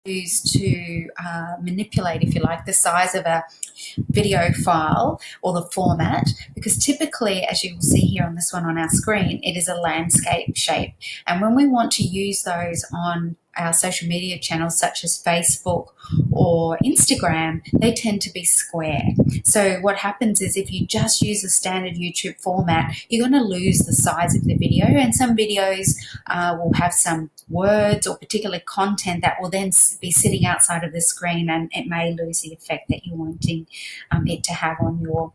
use to manipulate, if you like, the size of a video file or the format, because typically, as you will see here on this one on our screen, it is a landscape shape. And when we want to use those on our social media channels such as Facebook or Instagram, they tend to be square. So what happens is if you just use a standard YouTube format, you're going to lose the size of the video, and some videos will have some words or particular content that will then be sitting outside of the screen, and it may lose the effect that you're wanting it to have on your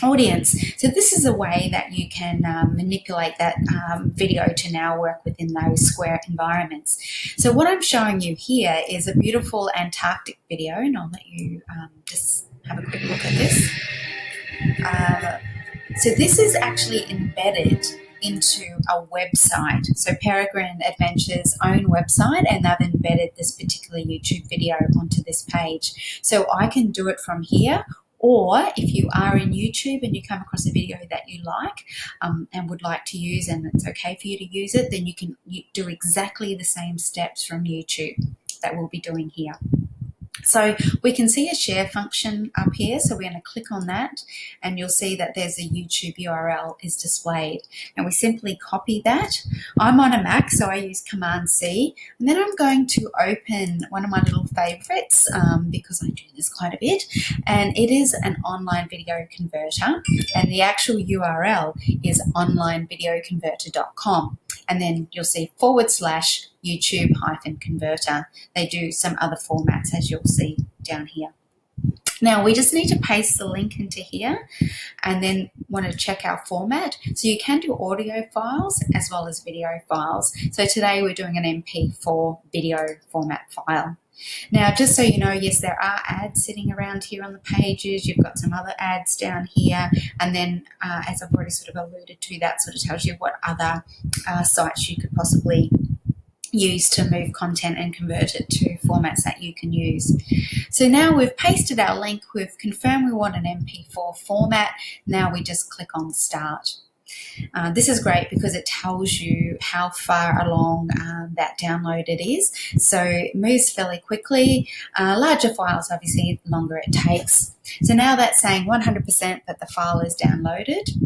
audience. So this is a way that you can manipulate that video to now work within those square environments. So what I'm showing you here is a beautiful Antarctic video, and I'll let you just have a quick look at this. So this is actually embedded into a website, so Peregrine Adventures' own website, and they've embedded this particular YouTube video onto this page. So I can do it from here, or if you are in YouTube and you come across a video that you like and would like to use, and it's okay for you to use it, then you can do exactly the same steps from YouTube that we'll be doing here. So we can see a share function up here, so we're going to click on that and you'll see that there's a YouTube URL is displayed, and we simply copy that. I'm on a Mac, so I use Command C, and then I'm going to open one of my little favorites because I do this quite a bit, and it is an online video converter, and the actual URL is onlinevideoconverter.com, and then you'll see /YouTube-converter. They do some other formats, as you'll see down here. Now we just need to paste the link into here and then want to check our format. So you can do audio files as well as video files. So today we're doing an MP4 video format file. Now, just so you know, yes, there are ads sitting around here on the pages. You've got some other ads down here. And then, as I've already sort of alluded to, that sort of tells you what other sites you could possibly use to move content and convert it to formats that you can use. So now we've pasted our link. We've confirmed we want an MP4 format. Now we just click on Start. This is great because it tells you how far along that download it is. So it moves fairly quickly. Larger files, obviously, the longer it takes. So now that's saying 100% that the file is downloaded.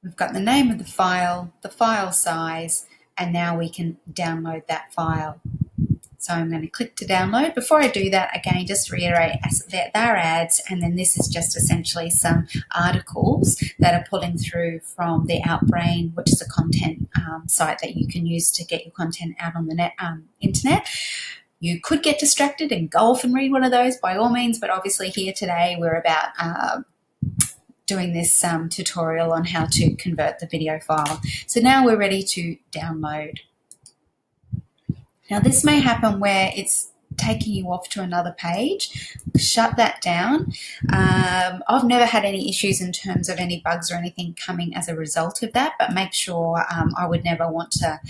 We've got the name of the file size, and now we can download that file. So I'm going to click to download. Before I do that, again, just reiterate that they're ads, and then this is just essentially some articles that are pulling through from the Outbrain, which is a content site that you can use to get your content out on the internet. You could get distracted and go off and read one of those by all means, but obviously here today we're about doing this tutorial on how to convert the video file. So now we're ready to download. Now this may happen where it's taking you off to another page. Shut that down. I've never had any issues in terms of any bugs or anything coming as a result of that, but make sure I would never want to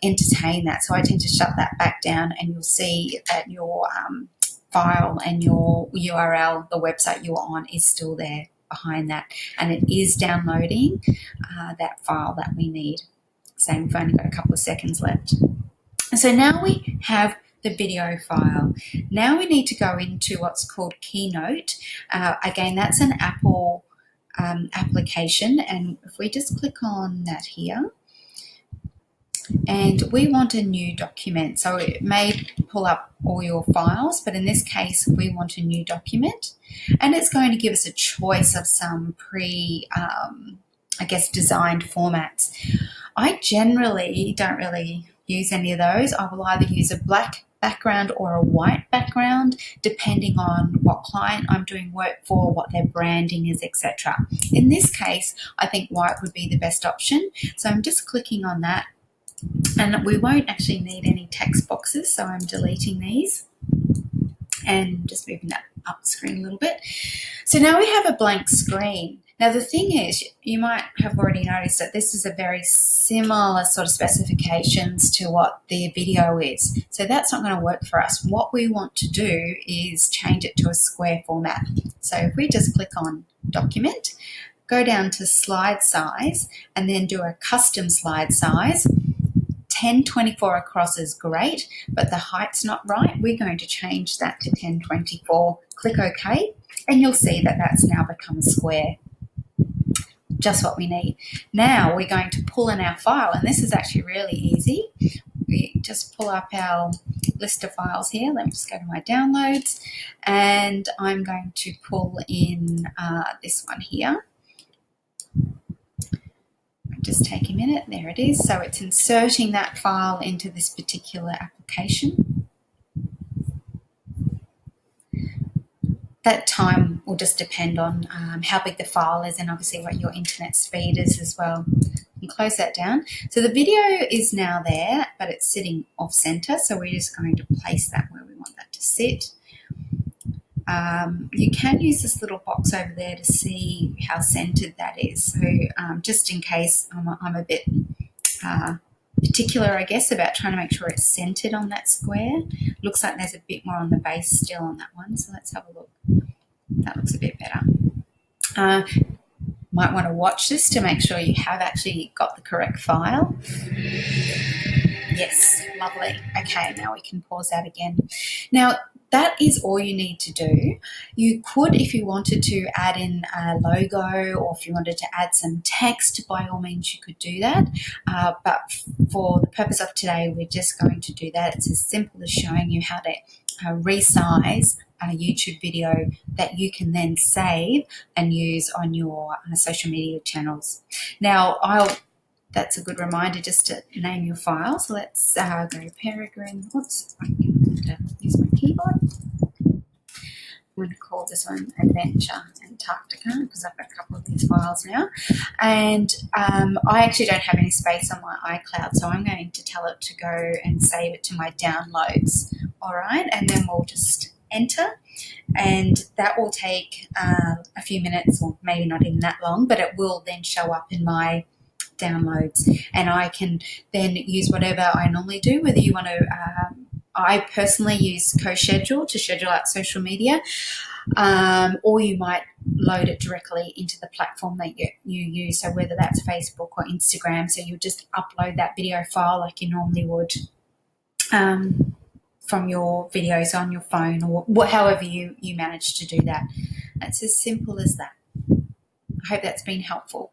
entertain that. So I tend to shut that back down, and you'll see that your file and your URL, the website you're on, is still there behind that, and it is downloading that file that we need. So we've only got a couple of seconds left. So now we have the video file. Now we need to go into what's called Keynote. Again, that's an Apple application, and if we just click on that here, and we want a new document. So it may pull up all your files, but in this case, we want a new document, and it's going to give us a choice of some I guess, designed formats. I generally don't really use any of those. I will either use a black background or a white background, depending on what client I'm doing work for, what their branding is, etc. In this case, I think white would be the best option. So I'm just clicking on that, and we won't actually need any text boxes, so I'm deleting these and just moving that up the screen a little bit. So now we have a blank screen. Now the thing is, you might have already noticed that this is a very similar sort of specifications to what the video is. So that's not going to work for us. What we want to do is change it to a square format. So if we just click on Document, go down to slide size and then do a custom slide size. 1024 across is great, but the height's not right. We're going to change that to 1024. Click OK, and you'll see that that's now become a square. Just what we need. Now we're going to pull in our file, and this is actually really easy. We just pull up our list of files here. Let me just go to my downloads, and I'm going to pull in this one here. Just take a minute. There it is. So it's inserting that file into this particular application. That time will just depend on how big the file is and obviously what your internet speed is as well. And close that down. So the video is now there, but it's sitting off center. So we're just going to place that where we want that to sit. You can use this little box over there to see how centered that is. So just in case I'm a bit particular, I guess, about trying to make sure it's centered on that square. Looks like there's a bit more on the base still on that one. So let's have a look. That looks a bit better. Might want to watch this to make sure you have actually got the correct file. Yes, lovely. Okay, now we can pause that again. Now, that is all you need to do. You could, if you wanted to, add in a logo, or if you wanted to add some text, by all means you could do that. But for the purpose of today, we're just going to do that. It's as simple as showing you how to resize a YouTube video that you can then save and use on your social media channels. Now, that's a good reminder just to name your file. So let's go Peregrine. Oops, I have to use my keyboard. I'm going to call this one Adventure Antarctica because I've got a couple of these files now. And I actually don't have any space on my iCloud, so I'm going to tell it to go and save it to my downloads. All right, and then we'll just enter, and that will take a few minutes, or maybe not even that long, but it will then show up in my downloads, and I can then use whatever I normally do, whether you want to I personally use CoSchedule to schedule out social media, or you might load it directly into the platform that you use, so whether that's Facebook or Instagram. So you just upload that video file like you normally would from your videos on your phone, or however you manage to do that. It's as simple as that. I hope that's been helpful.